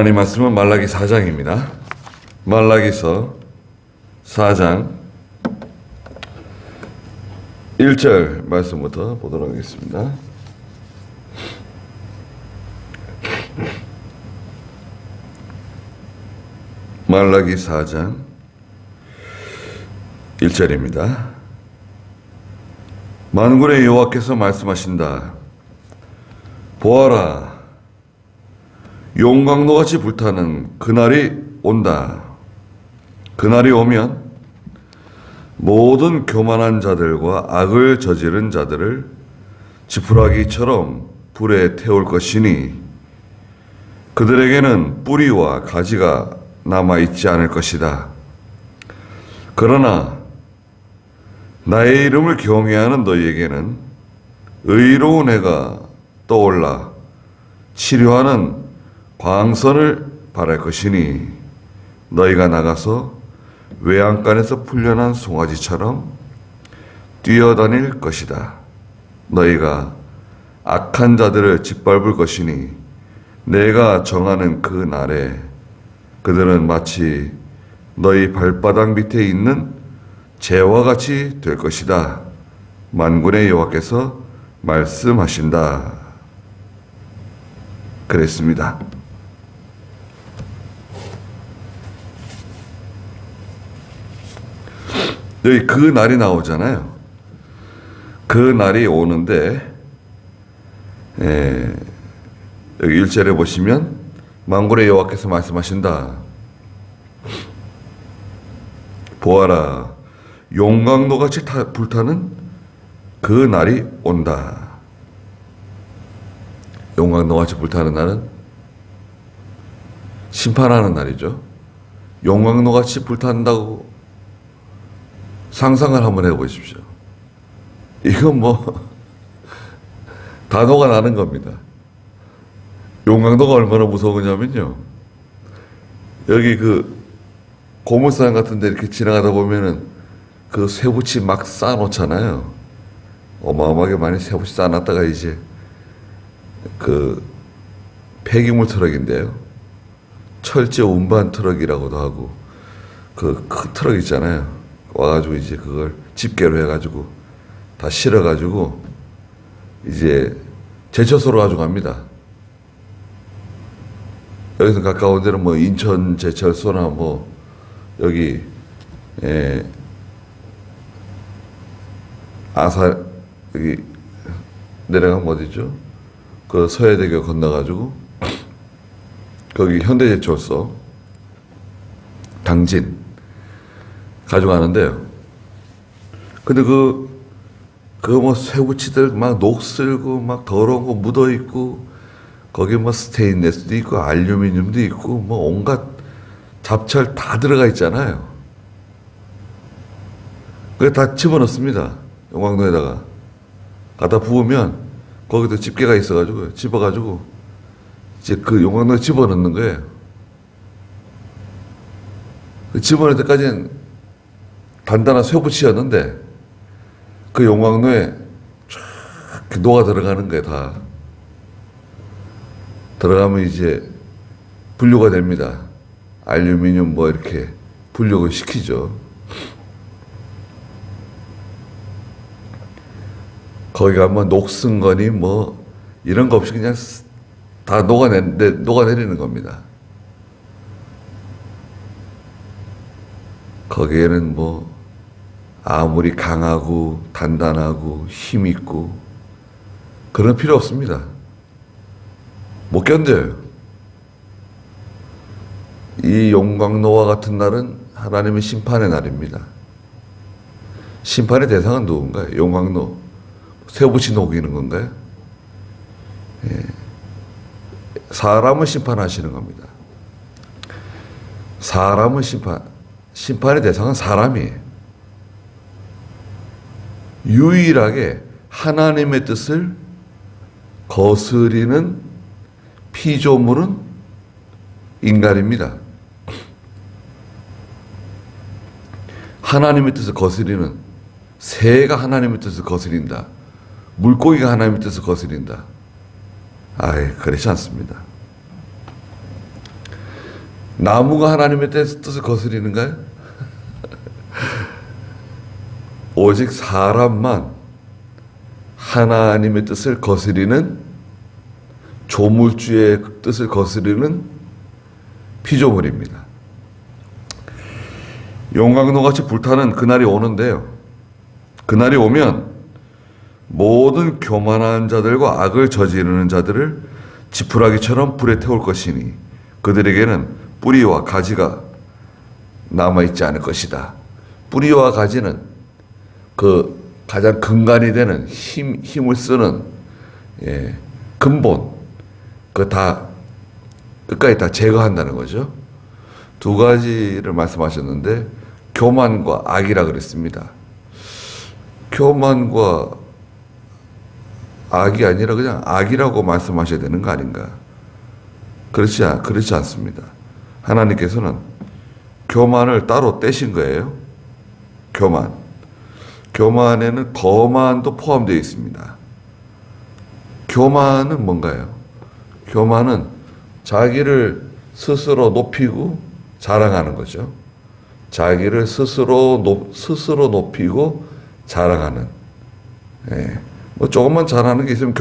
하나님 말씀은 말라기 4장입니다. 말라기서 4장 1절 말씀부터 보도록 하겠습니다. 말라기 4장 1절입니다. 만군의 여호와께서 말씀하신다. 보아라, 용광로같이 불타는 그날이 온다. 그날이 오면 모든 교만한 자들과 악을 저지른 자들을 지푸라기처럼 불에 태울 것이니 그들에게는 뿌리와 가지가 남아있지 않을 것이다. 그러나 나의 이름을 경외하는 너희에게는 의로운 해가 떠올라 치료하는 광선을 발할 것이니 너희가 나가서 외양간에서 풀려난 송아지처럼 뛰어다닐 것이다. 너희가 악한 자들을 짓밟을 것이니 내가 정하는 그 날에 그들은 마치 너희 발바닥 밑에 있는 재와 같이 될 것이다. 만군의 여호와께서 말씀하신다. 그랬습니다. 여기 그 날이 나오잖아요. 그 날이 오는데 여기 1절에 보시면 만군의 여호와께서 말씀하신다. 보아라, 용광로같이 불타는 그 날이 온다. 용광로같이 불타는 날은 심판하는 날이죠. 용광로같이 불탄다고 상상을 한번 해보십시오. 이건 단어가 나는 겁니다. 용광로가 얼마나 무서우냐면요. 여기 그 고물상 같은 데 이렇게 지나가다 보면은 그 쇠붙이 막 쌓아놓잖아요. 어마어마하게 많이 쇠붙이 쌓아놨다가 이제 그 폐기물 트럭인데요. 철제 운반 트럭이라고도 하고 그 큰 트럭 있잖아요. 와가지고 이제 그걸 집게로 해가지고 다 실어가지고 이제 제철소로 가져갑니다. 여기서 가까운 데는 인천 제철소나 여기 아사 여기 내려가면 어디죠? 그 서해대교 건너가지고 거기 현대제철소 당진 가져가는데요. 근데 쇠붙이들 막 녹슬고 막 더러운 거 묻어 있고 거기 스테인레스도 있고 알루미늄도 있고 온갖 잡철 다 들어가 있잖아요. 그게 다 집어넣습니다. 용광로에다가 갖다 부으면 거기도 집게가 있어가지고 집어가지고 이제 그 용광로에 집어넣는 거예요. 집어넣을 때까지는 단단한 쇠붙이였는데 그 용광로에 쫙 녹아 들어가는 거예요. 다 들어가면 이제 분류가 됩니다. 알루미늄 이렇게 분류를 시키죠. 거기 가면 녹슨 거니 이런 거 없이 그냥 다 녹아내리는 겁니다. 거기에는 아무리 강하고 단단하고 힘있고 그런 필요 없습니다. 못 견뎌요. 이 용광로와 같은 날은 하나님의 심판의 날입니다. 심판의 대상은 누군가요? 용광로 쇠붙이 녹이는 건가요? 사람을 심판하시는 겁니다. 심판의 대상은 사람이에요. 유일하게 하나님의 뜻을 거스리는 피조물은 인간입니다. 하나님의 뜻을 거스리는 새가 하나님의 뜻을 거스린다. 물고기가 하나님의 뜻을 거스린다. 그렇지 않습니다. 나무가 하나님의 뜻을 거스리는가요? 오직 사람만 하나님의 뜻을 거스리는, 조물주의 뜻을 거스리는 피조물입니다. 용광로같이 불타는 그날이 오는데요. 그날이 오면 모든 교만한 자들과 악을 저지르는 자들을 지푸라기처럼 불에 태울 것이니 그들에게는 뿌리와 가지가 남아있지 않을 것이다. 뿌리와 가지는 그 가장 근간이 되는 힘을 쓰는 근본, 그 다 끝까지 다 제거한다는 거죠. 두 가지를 말씀하셨는데 교만과 악이라 그랬습니다. 교만과 악이 아니라 그냥 악이라고 말씀하셔야 되는 거 아닌가? 그렇지 않습니다. 하나님께서는 교만을 따로 떼신 거예요. 교만에는 거만도 포함되어 있습니다. 교만은 뭔가요? 교만은 자기를 스스로 높이고 자랑하는 거죠. 자기를 스스로 높이고 자랑하는. 뭐 조금만 잘하는 게 있으면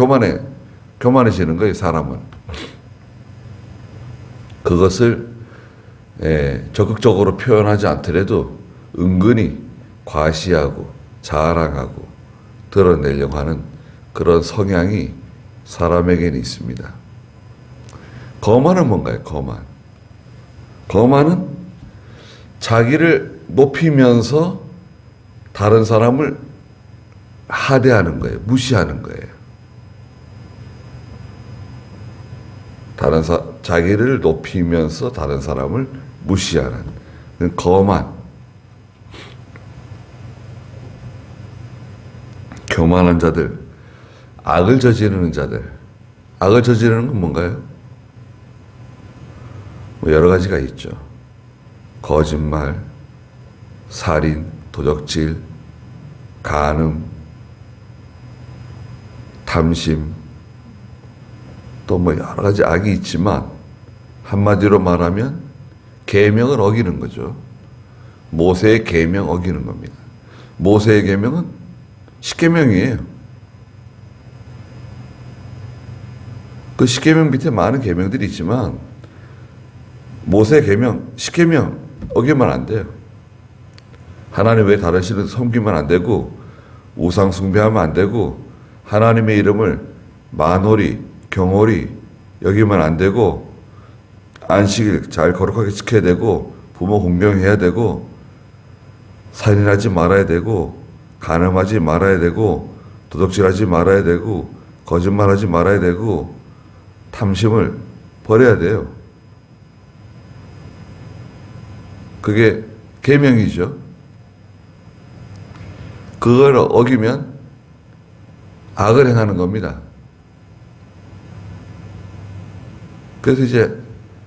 교만해지는 거예요, 사람은. 그것을 적극적으로 표현하지 않더라도 은근히 과시하고 자랑하고 드러내려고 하는 그런 성향이 사람에게는 있습니다. 거만은 뭔가요? 거만은 자기를 높이면서 다른 사람을 하대하는 거예요. 무시하는 거예요. 자기를 높이면서 다른 사람을 무시하는 거만. 교만한 자들, 악을 저지르는 자들. 악을 저지르는 건 뭔가요? 뭐 여러 가지가 있죠. 거짓말, 살인, 도적질, 간음, 탐심, 또 뭐 여러 가지 악이 있지만 한마디로 말하면 계명을 어기는 거죠. 모세의 계명 어기는 겁니다. 모세의 계명은 십계명이에요. 그 십계명 밑에 많은 계명들이 있지만 모세의 계명, 십계명 어기면 안 돼요. 하나님 외에 다른 신을 섬기면 안 되고 우상 숭배하면 안 되고 하나님의 이름을 만홀히 경홀히 여기면 안 되고 안식일 잘 거룩하게 지켜야 되고 부모 공경해야 되고 살인하지 말아야 되고 간음하지 말아야 되고 도둑질하지 말아야 되고 거짓말하지 말아야 되고 탐심을 버려야 돼요. 그게 계명이죠. 그걸 어기면 악을 행하는 겁니다. 그래서 이제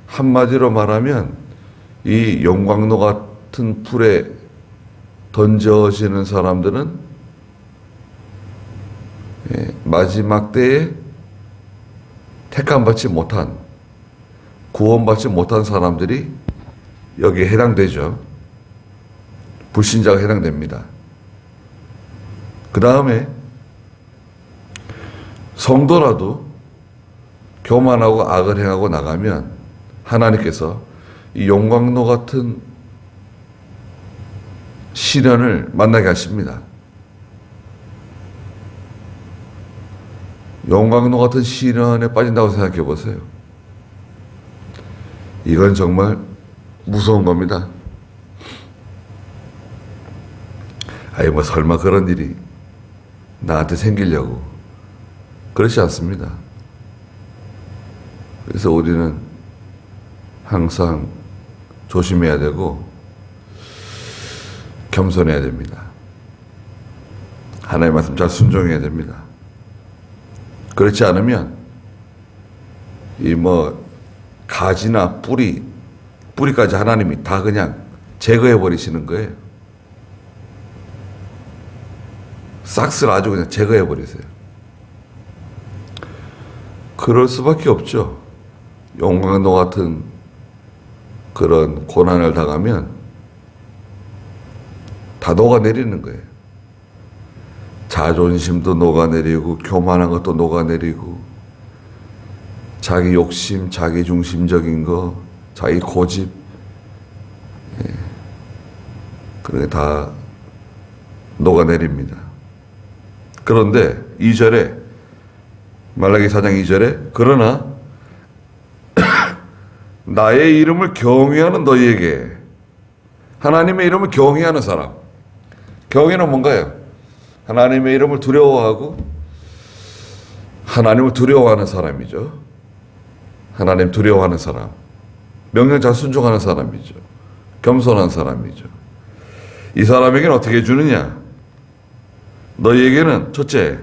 한마디로 말하면 이 용광로 같은 불에 던져지는 사람들은 마지막 때에 택함받지 못한, 구원받지 못한 사람들이 여기에 해당되죠. 불신자가 해당됩니다. 그 다음에 성도라도 교만하고 악을 행하고 나가면 하나님께서 이 용광로 같은 시련을 만나게 하십니다. 용광로 같은 시련에 빠진다고 생각해 보세요. 이건 정말 무서운 겁니다. 아니 뭐 설마 그런 일이 나한테 생기려고. 그렇지 않습니다. 그래서 우리는 항상 조심해야 되고 겸손해야 됩니다. 하나님의 말씀 잘 순종해야 됩니다. 그렇지 않으면 이 뭐 가지나 뿌리까지 하나님이 다 그냥 제거해 버리시는 거예요. 싹스를 아주 그냥 제거해 버리세요. 그럴 수밖에 없죠. 용광로 같은 그런 고난을 당하면 다 녹아내리는 거예요. 자존심도 녹아내리고 교만한 것도 녹아내리고 자기 욕심, 자기 중심적인 거, 자기 고집, 그런 게 다 녹아내립니다. 그런데 2절에 말라기 4장 2절에 그러나 나의 이름을 경외하는 너희에게, 하나님의 이름을 경외하는 사람, 경외는 뭔가요? 하나님의 이름을 두려워하고 하나님을 두려워하는 사람이죠. 하나님 두려워하는 사람, 명령 잘 순종하는 사람이죠. 겸손한 사람이죠. 이 사람에게는 어떻게 해주느냐? 너희에게는 첫째,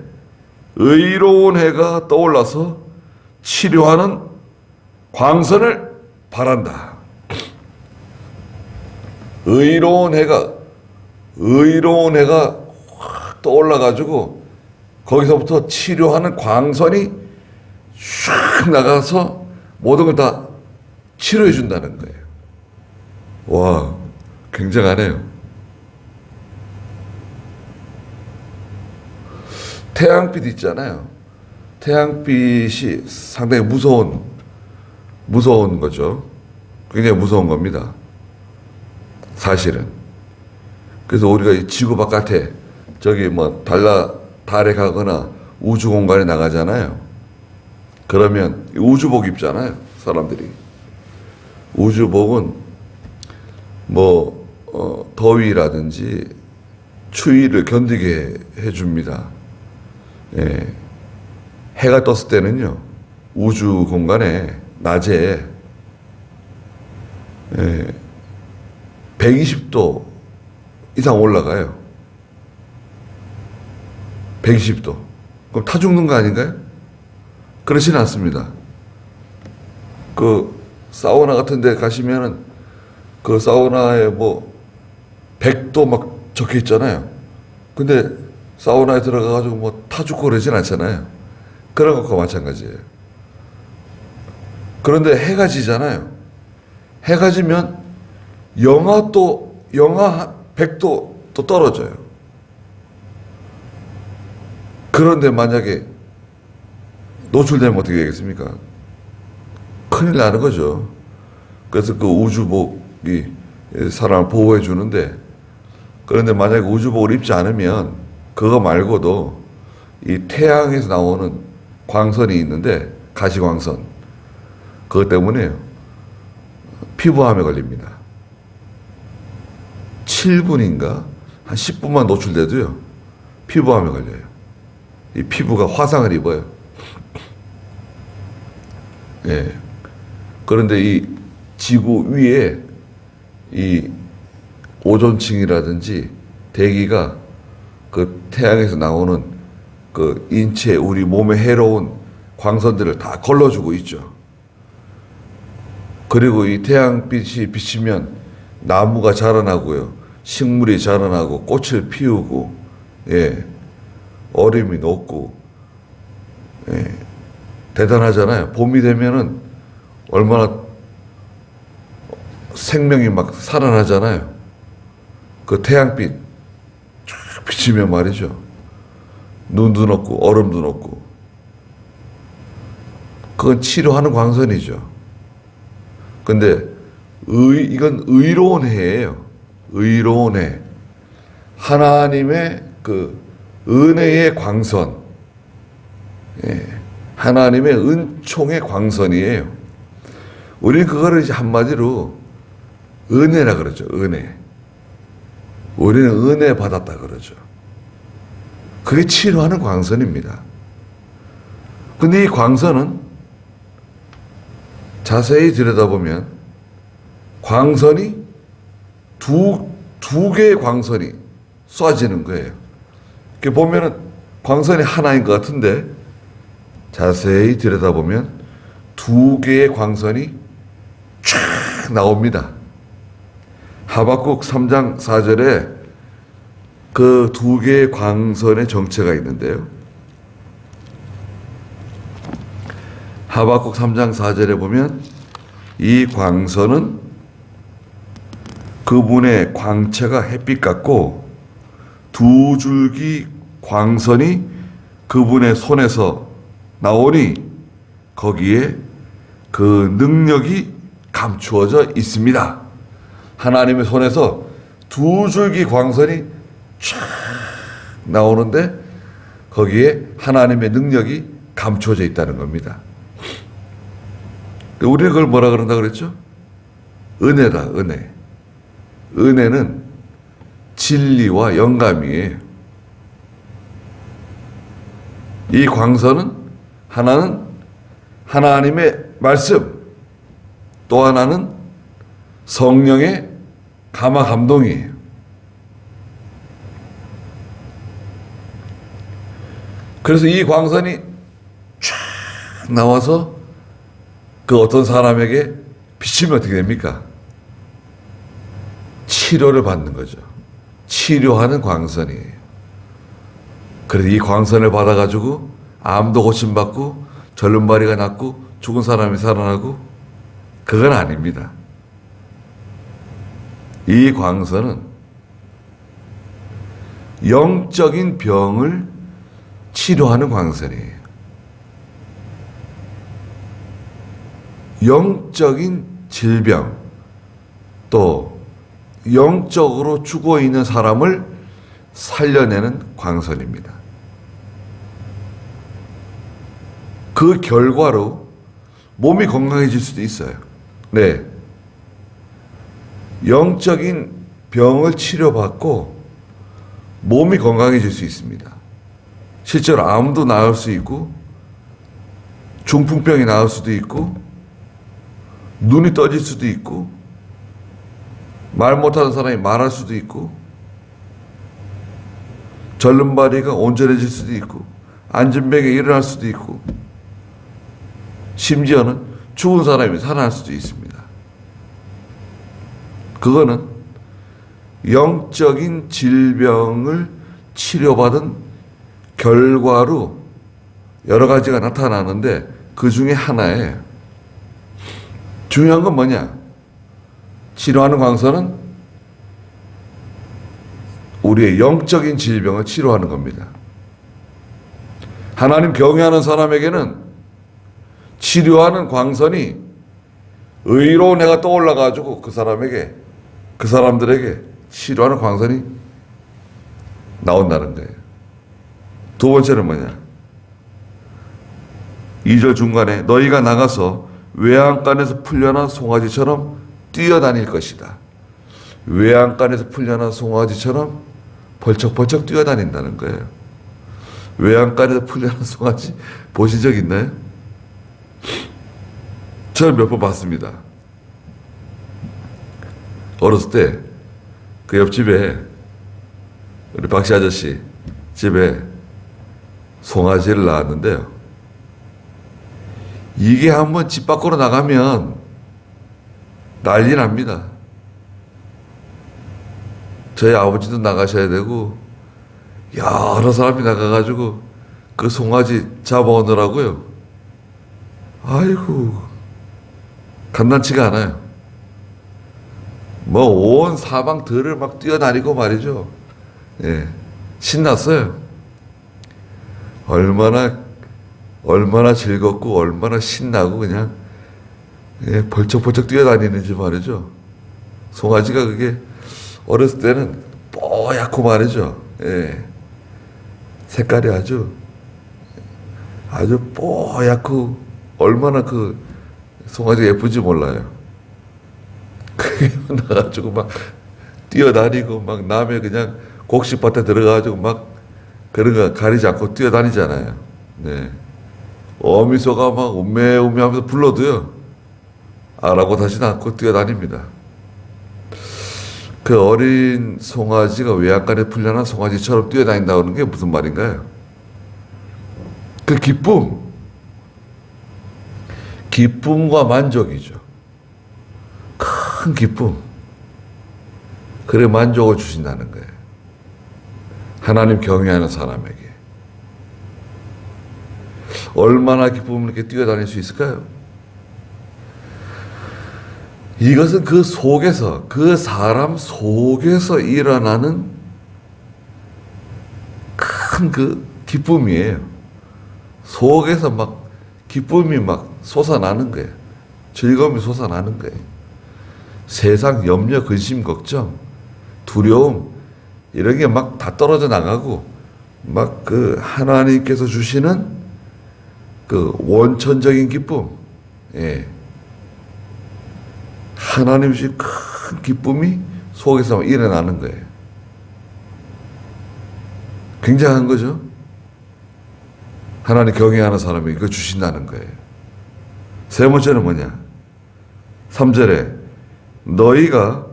의로운 해가 떠올라서 치료하는 광선을 바란다. 의로운 해가 확 떠올라가지고 거기서부터 치료하는 광선이 쫙 나가서 모든 걸 다 치료해 준다는 거예요. 와, 굉장하네요. 태양빛 있잖아요. 태양빛이 상당히 무서운 거죠. 굉장히 무서운 겁니다. 사실은. 그래서 우리가 이 지구 바깥에 저기 뭐 달에 가거나 우주 공간에 나가잖아요. 그러면 우주복 입잖아요. 사람들이. 우주복은 더위라든지 추위를 견디게 해줍니다. 예. 해가 떴을 때는요, 우주 공간에 낮에 120도 이상 올라가요. 120도. 그럼 타 죽는 거 아닌가요? 그렇지는 않습니다. 그 사우나 같은 데 가시면은 그 사우나에 100도 막 적혀 있잖아요. 근데 사우나에 들어가가지고 타 죽고 그러진 않잖아요. 그런 것과 마찬가지예요. 그런데 해가 지잖아요. 해가 지면 영하 100도 또 떨어져요. 그런데 만약에 노출되면 어떻게 되겠습니까? 큰일 나는 거죠. 그래서 그 우주복이 사람을 보호해 주는데, 그런데 만약에 우주복을 입지 않으면 그거 말고도 이 태양에서 나오는 광선이 있는데, 가시광선, 그것 때문에 피부암에 걸립니다. 7분인가 한 10분만 노출돼도요 피부암에 걸려요. 이 피부가 화상을 입어요. 예. 그런데 이 지구 위에 이 오존층이라든지 대기가 그 태양에서 나오는 그 인체, 우리 몸에 해로운 광선들을 다 걸러주고 있죠. 그리고 이 태양빛이 비치면 나무가 자라나고요, 식물이 자라나고 꽃을 피우고, 예, 얼음이 녹고, 예, 대단하잖아요. 봄이 되면은 얼마나 생명이 막 살아나잖아요. 그 태양빛 쫙 비치면 말이죠. 눈도 녹고 얼음도 녹고. 그건 치료하는 광선이죠. 근데 이건 의로운 해예요. 의로운 해. 하나님의 그 은혜의 광선. 예. 하나님의 은총의 광선이에요. 우리는 그거를 이제 한마디로 은혜라 그러죠. 은혜. 우리는 은혜 받았다 그러죠. 그게 치료하는 광선입니다. 근데 이 광선은 자세히 들여다보면 광선이 두 개의 광선이 쏴지는 거예요. 이렇게 보면은 광선이 하나인 것 같은데 자세히 들여다보면 두 개의 광선이 쫙 나옵니다. 하박국 3장 4절에 그 두 개의 광선의 정체가 있는데요. 하박국 3장 4절에 보면 이 광선은 그분의 광채가 햇빛 같고 두 줄기 광선이 그분의 손에서 나오니 거기에 그 능력이 감추어져 있습니다. 하나님의 손에서 두 줄기 광선이 쫙 나오는데 거기에 하나님의 능력이 감추어져 있다는 겁니다. 우리는 그걸 뭐라 그런다 그랬죠? 은혜다, 은혜. 은혜는 진리와 영감이에요. 이 광선은 하나는 하나님의 말씀, 또 하나는 성령의 감화 감동이에요. 그래서 이 광선이 쫙 나와서 그 어떤 사람에게 비치면 어떻게 됩니까? 치료를 받는 거죠. 치료하는 광선이에요. 그래서 이 광선을 받아가지고 암도 고침받고 절름발이가 낫고 죽은 사람이 살아나고 그건 아닙니다. 이 광선은 영적인 병을 치료하는 광선이에요. 영적인 질병, 또 영적으로 죽어 있는 사람을 살려내는 광선입니다. 그 결과로 몸이 건강해질 수도 있어요. 네. 영적인 병을 치료받고 몸이 건강해질 수 있습니다. 실제로 암도 나을 수 있고, 중풍병이 나을 수도 있고, 눈이 떠질 수도 있고, 말 못하는 사람이 말할 수도 있고, 절름발이가 온전해질 수도 있고, 안진병이 일어날 수도 있고, 심지어는 죽은 사람이 살아날 수도 있습니다. 그거는 영적인 질병을 치료받은 결과로 여러 가지가 나타나는데 그 중에 하나에 중요한 건 뭐냐? 치료하는 광선은 우리의 영적인 질병을 치료하는 겁니다. 하나님 경외하는 사람에게는 치료하는 광선이 의로운 해가 떠올라가지고 그 사람들에게 치료하는 광선이 나온다는 거예요. 두 번째는 뭐냐? 2절 중간에 너희가 나가서 외양간에서 풀려난 송아지처럼 뛰어다닐 것이다. 외양간에서 풀려난 송아지처럼 벌쩍벌쩍 뛰어다닌다는 거예요. 외양간에서 풀려난 송아지 보신 적 있나요? 저는 몇 번 봤습니다. 어렸을 때 그 옆집에 우리 박씨 아저씨 집에 송아지를 낳았는데요. 이게 한번 집 밖으로 나가면 난리 납니다. 저희 아버지도 나가셔야 되고 여러 사람이 나가가지고 그 송아지 잡아오느라고요. 아이고 간단치가 않아요. 뭐 온 사방 들을 막 뛰어다니고 말이죠. 예, 신났어요. 얼마나 즐겁고 얼마나 신나고 그냥 예, 벌쩍벌쩍 뛰어다니는지 말이죠. 송아지가 그게 어렸을 때는 뽀얗고 말이죠. 예, 색깔이 아주 뽀얗고 얼마나 그 송아지가 예쁜지 몰라요. 그게 나가지고 막 뛰어다니고 막 남의 그냥 곡식밭에 들어가가지고 막 그런 거 가리지 않고 뛰어다니잖아요. 네. 어미소가 막 우메 하면서 불러도요. 아랑곳하지는 않고 뛰어다닙니다. 그 어린 송아지가 외양간에 풀려난 송아지처럼 뛰어다닌다는 게 무슨 말인가요? 그 기쁨과 만족이죠. 큰 기쁨. 그래 만족을 주신다는 거예요. 하나님 경외하는 사람에게. 얼마나 기쁨을 이렇게 뛰어다닐 수 있을까요? 이것은 그 속에서, 그 사람 속에서 일어나는 큰 그 기쁨이에요. 속에서 막 기쁨이 막 솟아나는 거예요. 즐거움이 솟아나는 거예요. 세상 염려, 근심, 걱정, 두려움 이런 게 막 다 떨어져 나가고 막 그 하나님께서 주시는 그 원천적인 기쁨, 예. 하나님 주신 큰 기쁨이 속에서 일어나는 거예요. 굉장한 거죠. 하나님 경외하는 사람이 이거 주신다는 거예요. 세 번째는 뭐냐? 3절에 너희가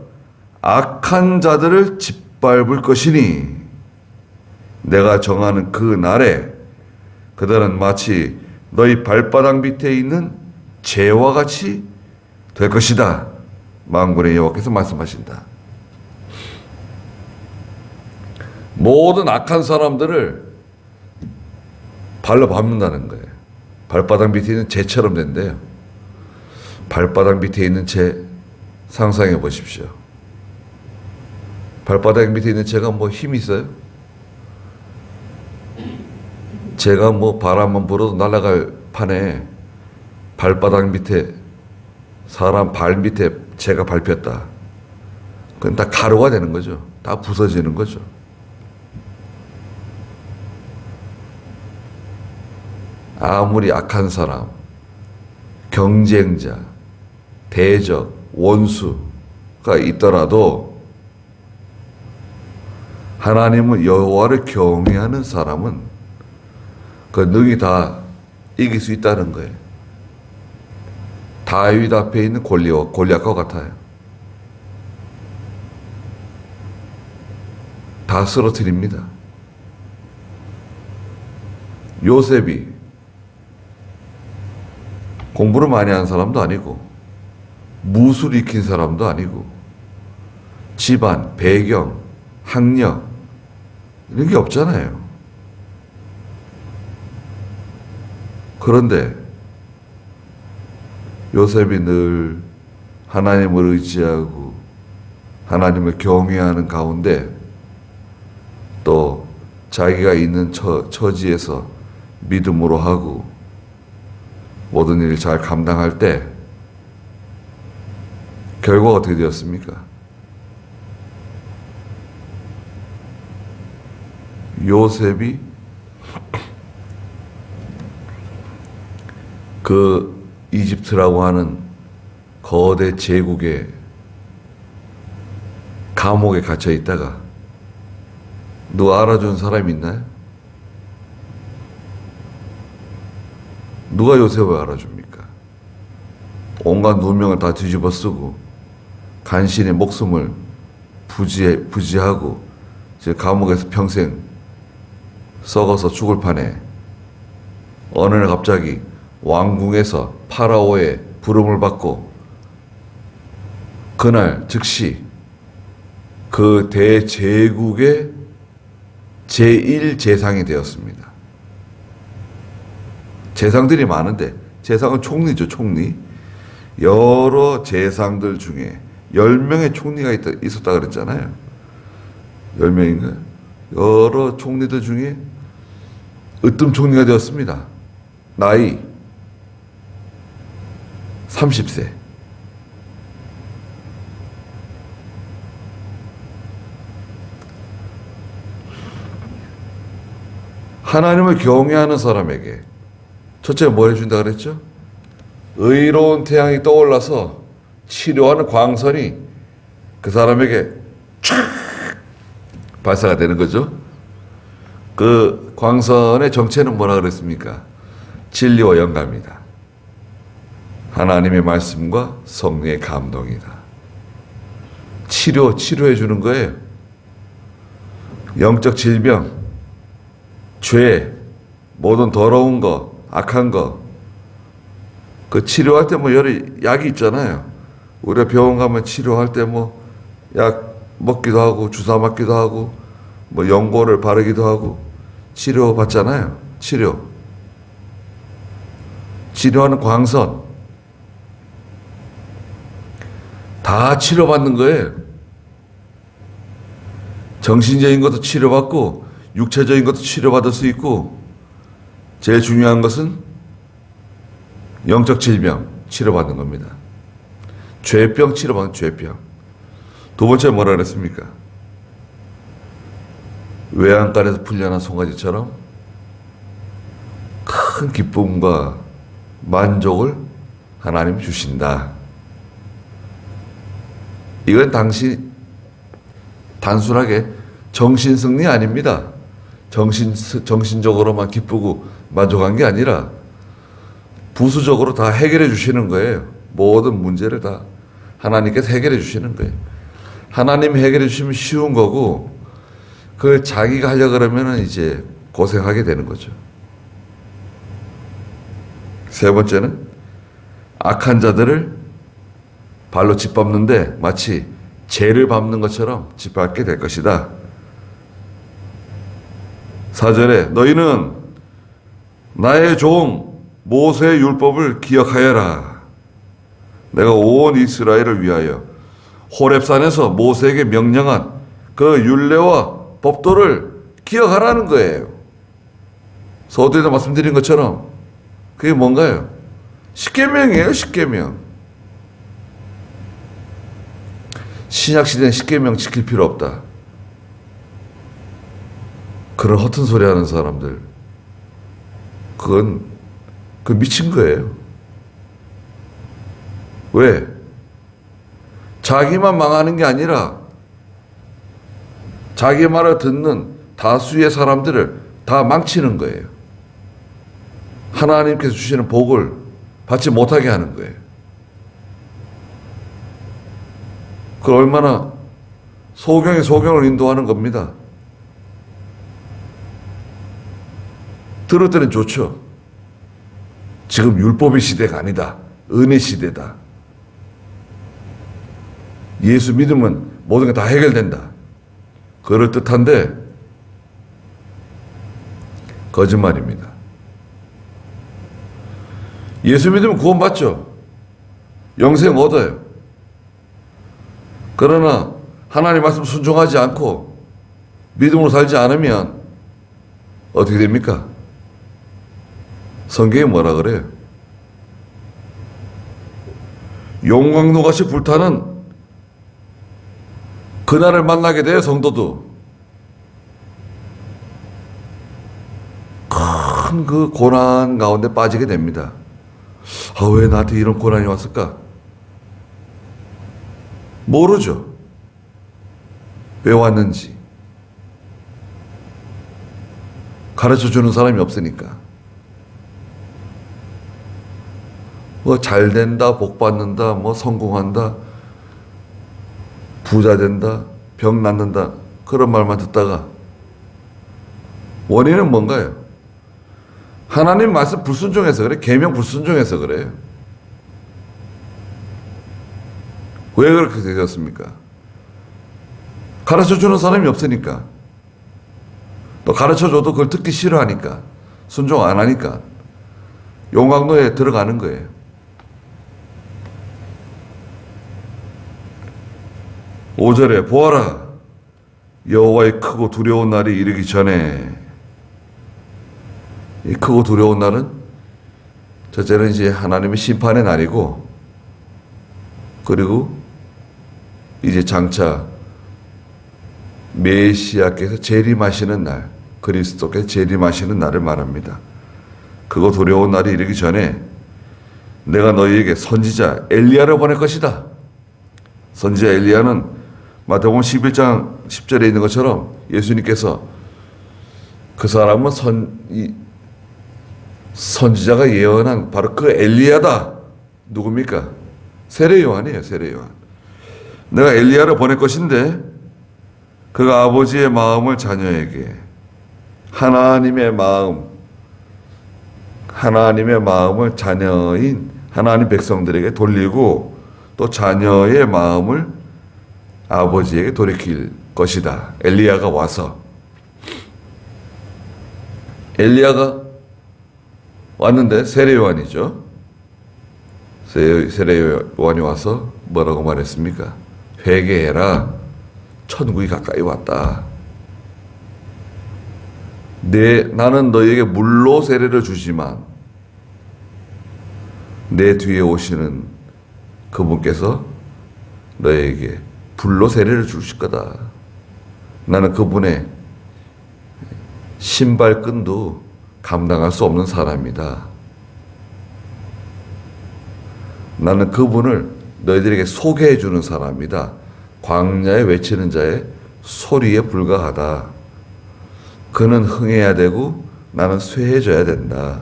악한 자들을 짓밟을 것이니 내가 정하는 그 날에 그들은 마치 너희 발바닥 밑에 있는 재와 같이 될 것이다. 만군의 여호와께서 말씀하신다. 모든 악한 사람들을 발로 밟는다는 거예요. 발바닥 밑에 있는 재처럼 된대요. 발바닥 밑에 있는 재 상상해 보십시오. 발바닥 밑에 있는 재가 뭐 힘이 있어요? 재가 뭐 바람만 불어도 날아갈 판에 발바닥 밑에 사람 발 밑에 재가 밟혔다. 그건 다 가루가 되는 거죠. 다 부서지는 거죠. 아무리 악한 사람, 경쟁자, 대적, 원수가 있더라도 하나님은 여호와를 경외하는 사람은 그 능히 다 이길 수 있다는 거예요. 다윗 앞에 있는 골리앗과 같아요. 다 쓰러뜨립니다. 요셉이 공부를 많이 한 사람도 아니고 무술 익힌 사람도 아니고 집안, 배경, 학력 이런 게 없잖아요. 그런데 요셉이 늘 하나님을 의지하고 하나님을 경외하는 가운데 또 자기가 있는 처지에서 믿음으로 하고 모든 일을 잘 감당할 때 결과가 어떻게 되었습니까? 요셉이 그 이집트라고 하는 거대 제국의 감옥에 갇혀 있다가 누가 알아준 사람이 있나요? 누가 요셉을 알아줍니까? 온갖 누명을 다 뒤집어 쓰고 간신히 목숨을 부지하고 이제 감옥에서 평생 썩어서 죽을 판에 어느 날 갑자기 왕궁에서 파라오의 부름을 받고 그날 즉시 그 대제국의 제1재상이 되었습니다. 재상들이 많은데 재상은 총리죠, 총리. 여러 재상들 중에 10명의 총리가 있었다 그랬잖아요. 10명인가요? 여러 총리들 중에 으뜸 총리가 되었습니다. 나이 30세. 하나님을 경외하는 사람에게 첫째 뭘 해준다 그랬죠? 의로운 태양이 떠올라서 치료하는 광선이 그 사람에게 촥 발사가 되는 거죠. 그 광선의 정체는 뭐라 그랬습니까? 진리와 영감이다. 하나님의 말씀과 성령의 감동이다. 치료해 주는 거예요. 영적 질병, 죄, 모든 더러운 거, 악한 거, 그 치료할 때 뭐 여러 약이 있잖아요. 우리가 병원 가면 치료할 때 뭐 약 먹기도 하고 주사 맞기도 하고 뭐 연고를 바르기도 하고 치료 받잖아요. 치료하는 광선. 다 치료받는 거예요. 정신적인 것도 치료받고 육체적인 것도 치료받을 수 있고, 제일 중요한 것은 영적 질병 치료받는 겁니다. 죄병 치료받는 죄병. 두 번째 뭐라 그랬습니까? 외양간에서 풀려난 송아지처럼 큰 기쁨과 만족을 하나님이 주신다. 이건 단순하게 정신승리 아닙니다. 정신적으로만 기쁘고 만족한 게 아니라 부수적으로 다 해결해 주시는 거예요. 모든 문제를 다 하나님께서 해결해 주시는 거예요. 하나님이 해결해 주시면 쉬운 거고, 그걸 자기가 하려고 그러면 이제 고생하게 되는 거죠. 세 번째는 악한 자들을 발로 짓밟는데 마치 죄를 밟는 것처럼 짓밟게 될 것이다. 4절에 너희는 나의 종 모세의 율법을 기억하여라. 내가 온 이스라엘을 위하여 호렙산에서 모세에게 명령한 그 율례와 법도를 기억하라는 거예요. 서두에도 말씀드린 것처럼 그게 뭔가요? 십계명이에요. 십계명. 신약시대는 십계명 지킬 필요 없다. 그런 허튼 소리 하는 사람들, 그건 미친 거예요. 왜? 자기만 망하는 게 아니라 자기 말을 듣는 다수의 사람들을 다 망치는 거예요. 하나님께서 주시는 복을 받지 못하게 하는 거예요. 그 얼마나 소경이 소경을 인도하는 겁니다. 들을 때는 좋죠. 지금 율법의 시대가 아니다. 은혜 시대다. 예수 믿으면 모든 게 다 해결된다. 그럴듯한데 거짓말입니다. 예수 믿으면 구원받죠. 영생 얻어요. 그러나 하나님 말씀 순종하지 않고 믿음으로 살지 않으면 어떻게 됩니까? 성경이 뭐라 그래요? 용광로같이 불타는 그날을 만나게 돼요. 성도도 큰 그 고난 가운데 빠지게 됩니다. 왜 나한테 이런 고난이 왔을까? 모르죠. 왜 왔는지. 가르쳐주는 사람이 없으니까. 뭐 잘 된다, 복 받는다, 뭐 성공한다, 부자 된다, 병 낫는다, 그런 말만 듣다가 원인은 뭔가요? 하나님 말씀 불순종해서 그래. 계명 불순종해서 그래요. 왜 그렇게 되셨습니까? 가르쳐주는 사람이 없으니까. 또 가르쳐줘도 그걸 듣기 싫어하니까. 순종 안 하니까. 용광로에 들어가는 거예요. 오절에 보아라, 여호와의 크고 두려운 날이 이르기 전에. 이 크고 두려운 날은 첫째는 이제 하나님의 심판의 날이고, 그리고 이제 장차 메시아께서 재림하시는 날, 그리스도께서 재림하시는 날을 말합니다. 크고 두려운 날이 이르기 전에 내가 너희에게 선지자 엘리야를 보낼 것이다. 선지자 엘리야는 마태복음 11장 10절에 있는 것처럼 예수님께서 그 사람은 선지자가 예언한 바로 그 엘리야다. 누굽니까? 세례 요한이에요. 세례 요한. 내가 엘리야를 보낼 것인데 그가 아버지의 마음을 자녀에게, 하나님의 마음을 자녀인 하나님 백성들에게 돌리고 또 자녀의 마음을 아버지에게 돌이킬 것이다. 엘리야가 와서. 엘리야가 왔는데 세례 요한이죠. 세례 요한이 와서 뭐라고 말했습니까? 회개해라. 천국이 가까이 왔다. 나는 너에게 물로 세례를 주지만 내 뒤에 오시는 그분께서 너에게 불로 세례를 주실 거다. 나는 그분의 신발끈도 감당할 수 없는 사람이다. 나는 그분을 너희들에게 소개해 주는 사람이다. 광야에 외치는 자의 소리에 불과하다. 그는 흥해야 되고 나는 쇠해져야 된다.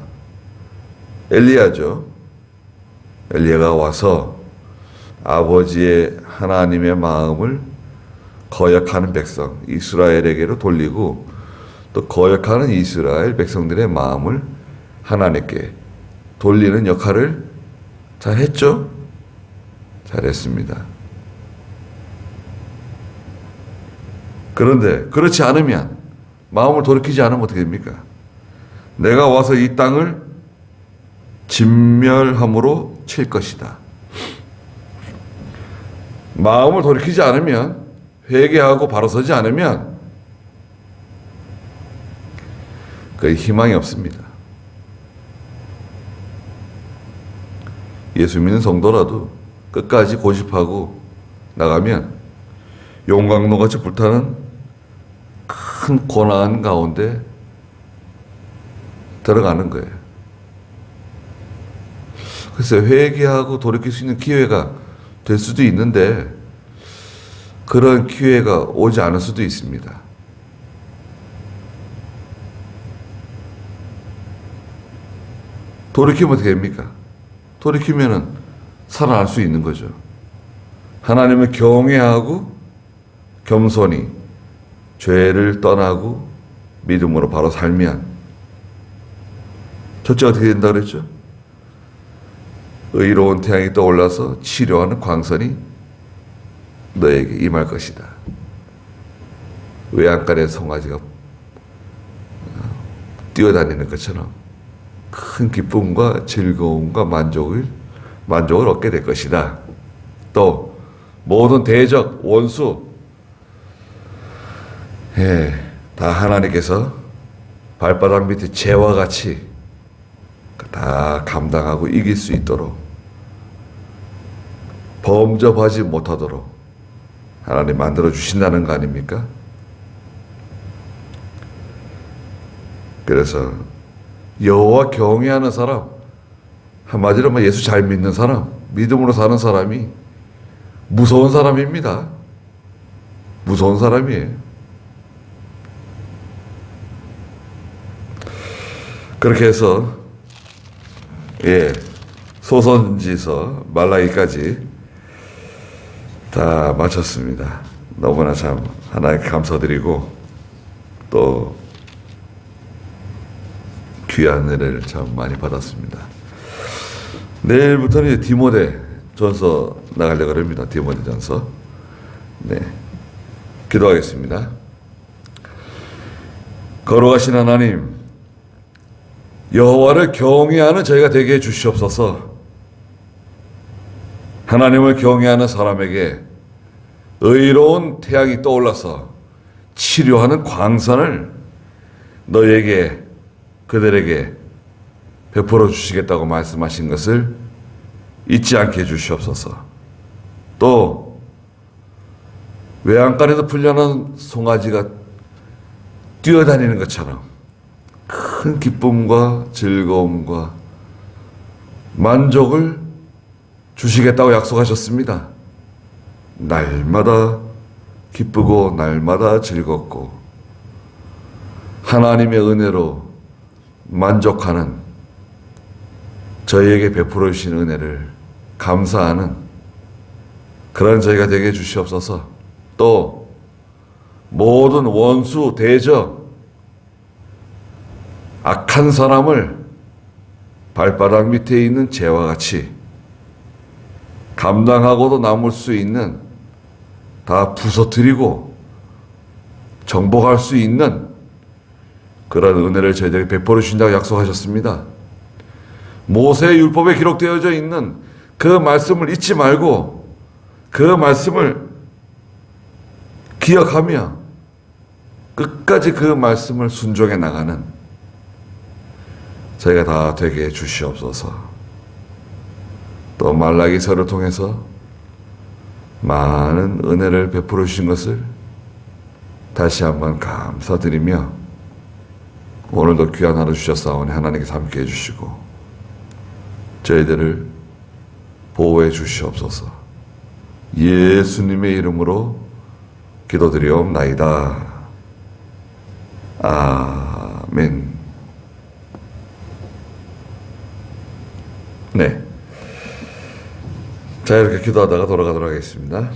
엘리야죠. 엘리야가 와서 아버지의 하나님의 마음을 거역하는 백성 이스라엘에게로 돌리고 또 거역하는 이스라엘 백성들의 마음을 하나님께 돌리는 역할을 잘했죠? 잘했습니다. 그런데 그렇지 않으면, 마음을 돌이키지 않으면 어떻게 됩니까? 내가 와서 이 땅을 진멸함으로 칠 것이다. 마음을 돌이키지 않으면, 회개하고 바로 서지 않으면 그 희망이 없습니다. 예수 믿는 성도라도 끝까지 고집하고 나가면 용광로같이 불타는 큰 고난 가운데 들어가는 거예요. 글쎄, 회개하고 돌이킬 수 있는 기회가 될 수도 있는데 그런 기회가 오지 않을 수도 있습니다. 돌이키면 어떻게 됩니까? 돌이키면은 살아날 수 있는 거죠. 하나님을 경외하고 겸손히 죄를 떠나고 믿음으로 바로 살면 첫째가 어떻게 된다고 그랬죠? 의로운 태양이 떠올라서 치료하는 광선이 너에게 임할 것이다. 외양간의 송아지가 뛰어다니는 것처럼 큰 기쁨과 즐거움과 만족을 얻게 될 것이다. 또 모든 대적, 원수 다 하나님께서 발바닥 밑에 재와 같이 다 감당하고 이길 수 있도록 범접하지 못하도록 하나님 만들어 주신다는 거 아닙니까? 그래서 여호와 경외하는 사람, 한마디로 뭐 예수 잘 믿는 사람, 믿음으로 사는 사람이 무서운 사람입니다. 무서운 사람이에요. 그렇게 해서 소선지서 말라기까지 다 마쳤습니다. 너무나 참 하나님께 감사드리고 또 귀한 은혜를 참 많이 받았습니다. 내일부터는 디모데 전서 나가려고 합니다. 디모데 전서. 네, 기도하겠습니다. 거룩하신 하나님, 여호와를 경외하는 저희가 되게 해 주시옵소서. 하나님을 경외하는 사람에게 의로운 태양이 떠올라서 치료하는 광선을 너에게, 그들에게 베풀어 주시겠다고 말씀하신 것을 잊지 않게 해 주시옵소서. 또 외양간에서 풀려난 송아지가 뛰어다니는 것처럼 큰 기쁨과 즐거움과 만족을 주시겠다고 약속하셨습니다. 날마다 기쁘고 날마다 즐겁고 하나님의 은혜로 만족하는 저희에게 베풀어 주신 은혜를 감사하는 그런 저희가 되게 해 주시옵소서. 또 모든 원수, 대적, 악한 사람을 발바닥 밑에 있는 재와 같이 감당하고도 남을 수 있는, 다 부서뜨리고 정복할 수 있는 그런 은혜를 저희들에게 베풀어 주신다고 약속하셨습니다. 모세의 율법에 기록되어져 있는 그 말씀을 잊지 말고 그 말씀을 기억하며 끝까지 그 말씀을 순종해 나가는 저희가 다 되게 해 주시옵소서. 또 말라기서를 통해서 많은 은혜를 베풀어 주신 것을 다시 한번 감사드리며 오늘도 귀한 하루 주셨사오니 하나님께서 함께 해주시고 저희들을 보호해 주시옵소서. 예수님의 이름으로 기도드리옵나이다. 아멘. 네. 자, 이렇게 기도하다가 돌아가도록 하겠습니다.